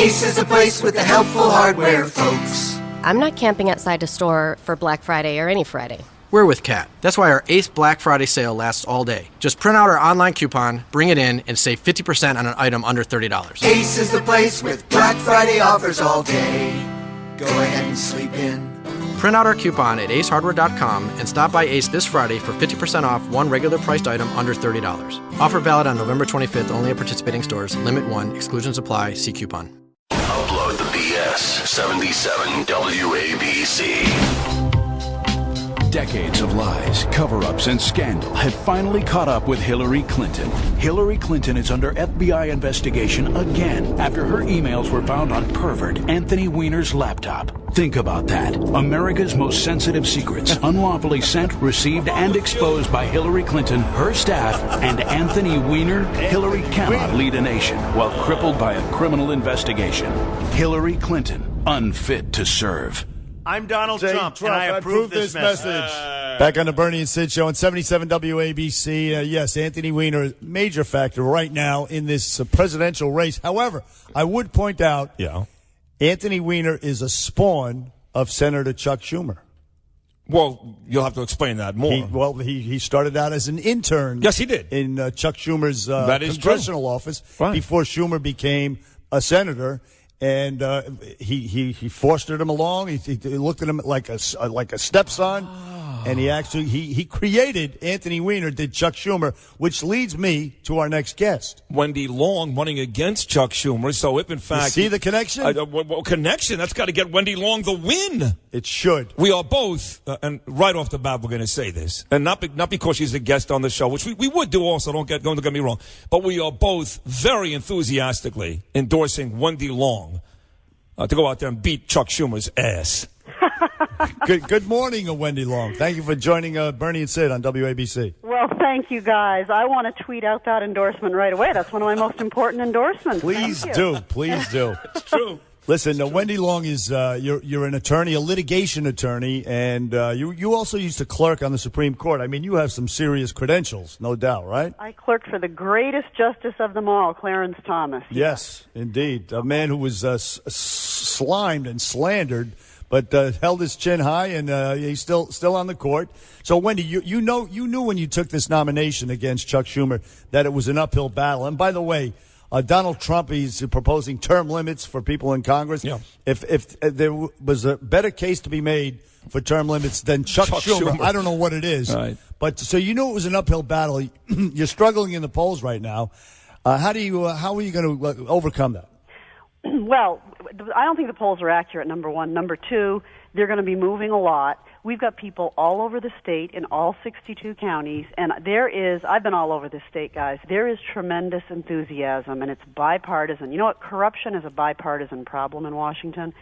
Ace is the place with the helpful hardware, folks. I'm not camping outside a store for Black Friday or any Friday. We're with Kat. That's why our Ace Black Friday sale lasts all day. Just print out our online coupon, bring it in, and save 50% on an item under $30. Ace is the place with Black Friday offers all day. Go ahead and sleep in. Print out our coupon at acehardware.com and stop by Ace this Friday for 50% off one regular priced item under $30. Offer valid on November 25th only at participating stores. Limit 1. Exclusions apply. See coupon. Upload the BS. 77 WABC. Decades of lies, cover-ups, and scandal have finally caught up with Hillary Clinton. Hillary Clinton is under FBI investigation again after her emails were found on pervert Anthony Weiner's laptop. Think about that. America's most sensitive secrets, unlawfully sent, received, and exposed by Hillary Clinton, her staff, and Anthony Weiner. Hillary cannot lead a nation while crippled by a criminal investigation. Hillary Clinton, unfit to serve. I'm Donald Trump, and I approve this message. Back on the Bernie and Sid show on 77 WABC. Yes, Anthony Weiner, major factor right now in this presidential race. However, I would point out, Anthony Weiner is a spawn of Senator Chuck Schumer. Well, you'll have to explain that more. He started out as an intern. Yes, he did. In Chuck Schumer's congressional office before Schumer became a senator. And he fostered him along. He looked at him like a stepson, and he created Anthony Weiner, did Chuck Schumer, which leads me to our next guest, Wendy Long, running against Chuck Schumer. So if in fact, you see the connection, connection, that's got to get Wendy Long the win. It should. We are both, and right off the bat, we're going to say this, and not because she's a guest on the show, which we would do also. Don't get me wrong, but we are both very enthusiastically endorsing Wendy Long to go out there and beat Chuck Schumer's ass. Good morning, Wendy Long. Thank you for joining Bernie and Sid on WABC. Well, thank you, guys. I want to tweet out that endorsement right away. That's one of my most important endorsements. Please do. It's true. Listen, Wendy Long is you're an attorney, a litigation attorney, and you also used to clerk on the Supreme Court. I mean, you have some serious credentials, no doubt, right? I clerked for the greatest justice of them all, Clarence Thomas. Yes, indeed. A man who was slimed and slandered, but held his chin high, and he's still on the court. So, Wendy, you knew when you took this nomination against Chuck Schumer that it was an uphill battle. And by the way, Donald Trump, he's proposing term limits for people in Congress. Yeah. If there was a better case to be made for term limits than Chuck Schumer, I don't know what it is. Right. But so you knew it was an uphill battle. You're struggling in the polls right now. How are you going to overcome that? Well, I don't think the polls are accurate, number one. Number two, they're going to be moving a lot. We've got people all over the state in all 62 counties, and I've been all over the state, guys. There is tremendous enthusiasm, and it's bipartisan. You know what? Corruption is a bipartisan problem in Washington,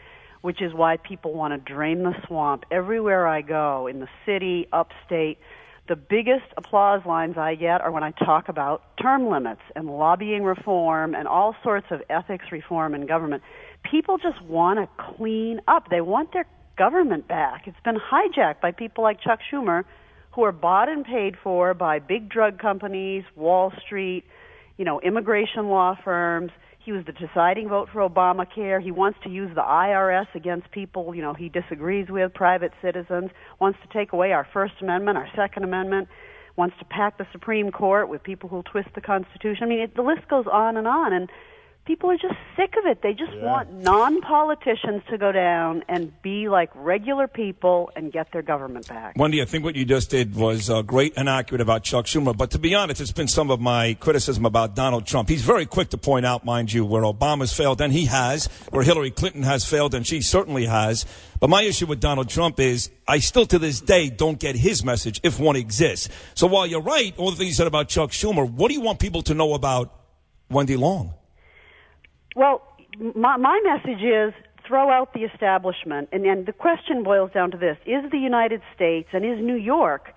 which is why people want to drain the swamp. Everywhere I go, in the city, upstate, the biggest applause lines I get are when I talk about term limits and lobbying reform and all sorts of ethics reform in government. People just want to clean up. They want their government back. It's been hijacked by people like Chuck Schumer, who are bought and paid for by big drug companies, Wall Street, immigration law firms. He was the deciding vote for Obamacare. He wants to use the IRS against people, he disagrees with, private citizens, wants to take away our First Amendment, our Second Amendment, wants to pack the Supreme Court with people who'll twist the Constitution. I mean, the list goes on, and people are just sick of it. They just want non-politicians to go down and be like regular people and get their government back. Wendy, I think what you just did was great and accurate about Chuck Schumer. But to be honest, it's been some of my criticism about Donald Trump. He's very quick to point out, mind you, where Obama's failed, and he has, where Hillary Clinton has failed, and she certainly has. But my issue with Donald Trump is I still to this day don't get his message, if one exists. So while you're right, all the things you said about Chuck Schumer, what do you want people to know about Wendy Long? Well, my message is throw out the establishment. And the question boils down to this. Is the United States and is New York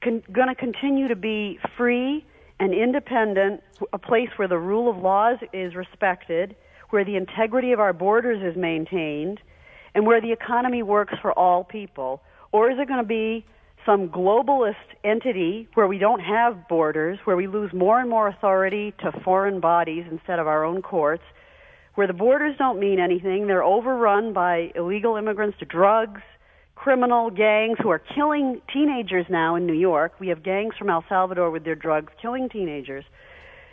going to continue to be free and independent, a place where the rule of laws is respected, where the integrity of our borders is maintained, and where the economy works for all people? Or is it going to be some globalist entity where we don't have borders, where we lose more and more authority to foreign bodies instead of our own courts, where the borders don't mean anything. They're overrun by illegal immigrants, drugs, criminal gangs who are killing teenagers now in New York. We have gangs from El Salvador with their drugs killing teenagers.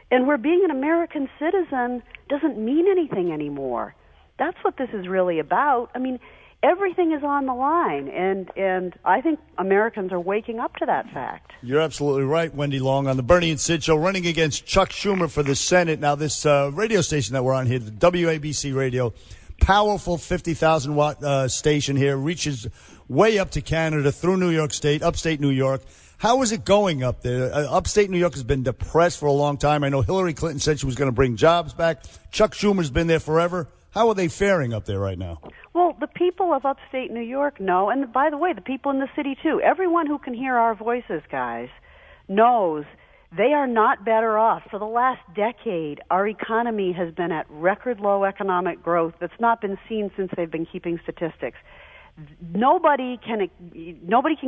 And where being an American citizen doesn't mean anything anymore. That's what this is really about. I mean, everything is on the line, and I think Americans are waking up to that fact. You're absolutely right, Wendy Long, on the Bernie and Sid Show, running against Chuck Schumer for the Senate. Now, this radio station that we're on here, the WABC radio, powerful 50,000-watt station here, reaches way up to Canada, through New York State, upstate New York. How is it going up there? Upstate New York has been depressed for a long time. I know Hillary Clinton said she was going to bring jobs back. Chuck Schumer's been there forever. How are they faring up there right now? Well, the people of upstate New York know, and by the way, the people in the city too. Everyone who can hear our voices, guys, knows they are not better off. For the last decade, our economy has been at record low economic growth that's not been seen since they've been keeping statistics. Nobody can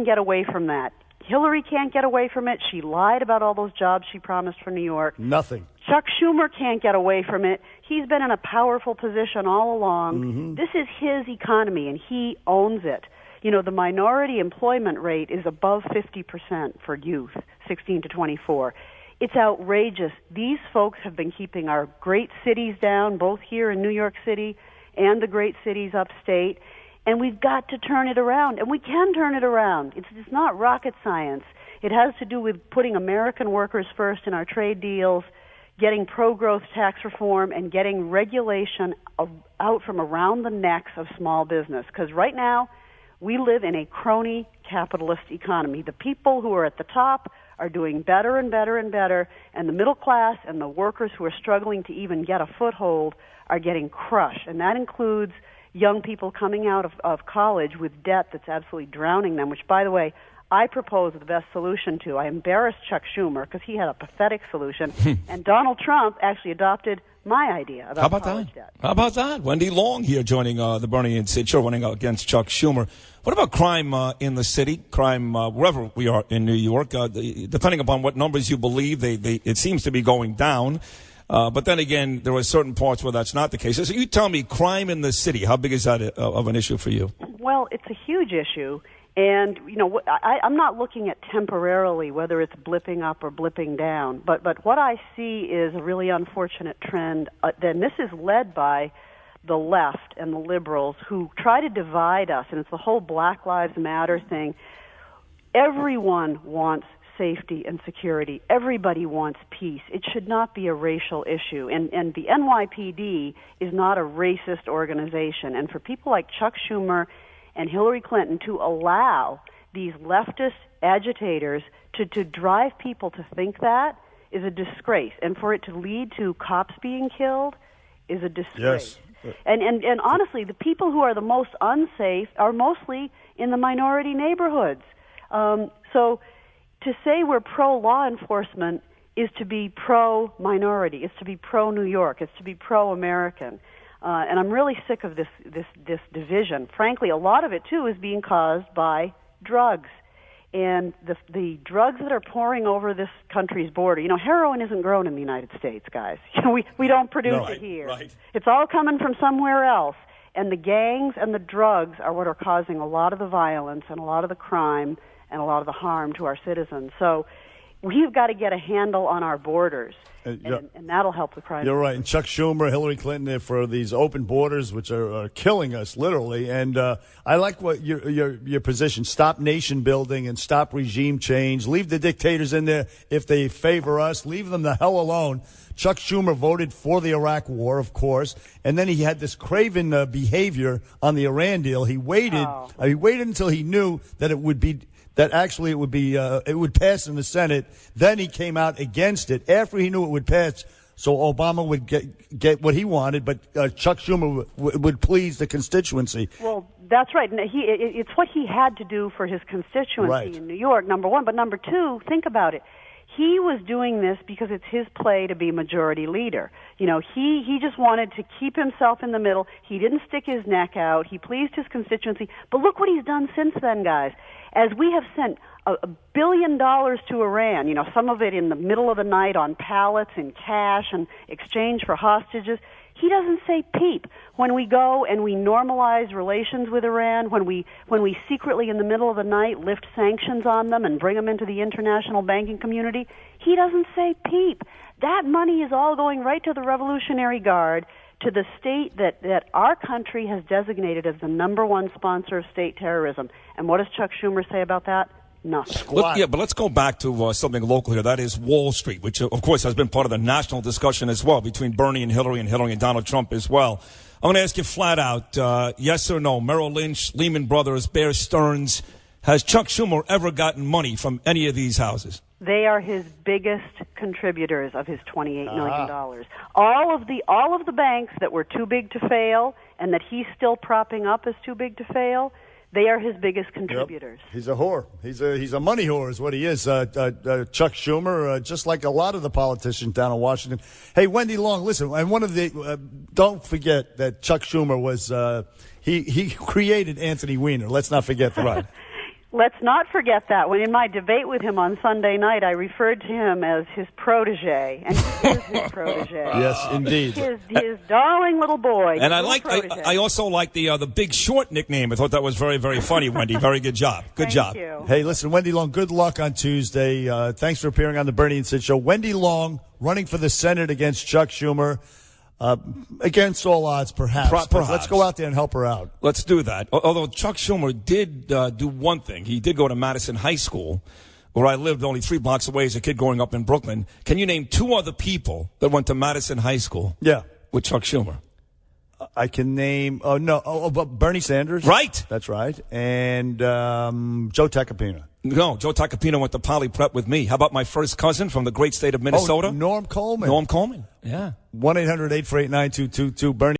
get away from that. Hillary can't get away from it. She lied about all those jobs she promised for New York. Nothing. Chuck Schumer can't get away from it. He's been in a powerful position all along. Mm-hmm. This is his economy, and he owns it. You know, the minority employment rate is above 50% for youth, 16 to 24. It's outrageous. These folks have been keeping our great cities down, both here in New York City and the great cities upstate. And we've got to turn it around, and we can turn it around. It's not rocket science. It has to do with putting American workers first in our trade deals, getting pro-growth tax reform, and getting regulation out from around the necks of small business. Because right now, we live in a crony capitalist economy. The people who are at the top are doing better and better and better, and the middle class and the workers who are struggling to even get a foothold are getting crushed. And that includes young people coming out of college with debt that's absolutely drowning them, which, by the way, I propose the best solution to. I embarrassed Chuck Schumer because he had a pathetic solution, and Donald Trump actually adopted my idea about college debt. How about that? Wendy Long here joining the Bernie and Sid Show, running against Chuck Schumer. What about crime in the city, crime wherever we are in New York? Depending upon what numbers you believe, it seems to be going down. But then again, there are certain parts where that's not the case. So you tell me, crime in the city, how big is that of an issue for you? Well, it's a huge issue. And, you know, I'm not looking at temporarily whether it's blipping up or blipping down. But what I see is a really unfortunate trend. Then this is led by the left and the liberals who try to divide us. And it's the whole Black Lives Matter thing. Everyone wants safety and security. Everybody wants peace. It should not be a racial issue. And the NYPD is not a racist organization. And for people like Chuck Schumer and Hillary Clinton to allow these leftist agitators to drive people to think that is a disgrace. And for it to lead to cops being killed is a disgrace. Yes. And honestly, the people who are the most unsafe are mostly in the minority neighborhoods. So to say we're pro-law enforcement is to be pro-minority. It's to be pro-New York. It's to be pro-American. And I'm really sick of this division. Frankly, a lot of it, too, is being caused by drugs. And the drugs that are pouring over this country's border. You know, heroin isn't grown in the United States, guys. You know, we don't produce it here. Right. It's all coming from somewhere else. And the gangs and the drugs are what are causing a lot of the violence and a lot of the crime and a lot of the harm to our citizens. So we've got to get a handle on our borders, and that'll help the crime. You're right. And Chuck Schumer, Hillary Clinton, for these open borders, which are killing us, literally. And I like what your position. Stop nation building and stop regime change. Leave the dictators in there if they favor us. Leave them the hell alone. Chuck Schumer voted for the Iraq war, of course, and then he had this craven behavior on the Iran deal. He waited. He waited until he knew that it would pass in the Senate. Then he came out against it after he knew it would pass, so Obama would get what he wanted, but Chuck Schumer would please the constituency. Well, that's right. It's what he had to do for his constituency in New York, number one. But number two, think about it. He was doing this because it's his play to be majority leader. You know, he just wanted to keep himself in the middle. He didn't stick his neck out. He pleased his constituency. But look what he's done since then, guys. As we have sent $1 billion to Iran, you know, some of it in the middle of the night on pallets in cash and exchange for hostages, He doesn't say peep. When we go and we normalize relations with Iran, when we secretly in the middle of the night lift sanctions on them and bring them into the international banking community, he doesn't say peep. That money is all going right to the Revolutionary Guard, to the state that our country has designated as the number one sponsor of state terrorism. And what does Chuck Schumer say about that? Nothing. But let's go back to something local here. That is Wall Street, which, of course, has been part of the national discussion as well between Bernie and Hillary and Donald Trump as well. I'm going to ask you flat out, yes or no, Merrill Lynch, Lehman Brothers, Bear Stearns, has Chuck Schumer ever gotten money from any of these houses? They are his biggest contributors of his $28 million. All of the banks that were too big to fail and that he's still propping up as too big to fail, they are his biggest contributors. Yep. He's a whore. He's a money whore is what he is. Chuck Schumer, just like a lot of the politicians down in Washington. Hey, Wendy Long, listen, and one of the don't forget that Chuck Schumer was he created Anthony Weiner. Let's not forget that. Right. Let's not forget that. When in my debate with him on Sunday night, I referred to him as his protege, and he is his protege. Yes, indeed. His darling little boy. And I also like the Big Short nickname. I thought that was very, very funny, Wendy. Very good job. Good job. Thank you. Hey, listen, Wendy Long, good luck on Tuesday. Thanks for appearing on the Bernie and Sid Show. Wendy Long running for the Senate against Chuck Schumer. Against all odds, perhaps. Perhaps. Let's go out there and help her out. Let's do that. Although Chuck Schumer did do one thing. He did go to Madison High School, where I lived only 3 blocks away as a kid growing up in Brooklyn. Can you name 2 other people that went to Madison High School? Yeah. With Chuck Schumer? I can name, Bernie Sanders. Right. That's right. And Joe Tacopina. No, Joe Tacopina went to Poly Prep with me. How about my first cousin from the great state of Minnesota? Norm Coleman. Norm Coleman, yeah. 1-800-848-9222. Bernie.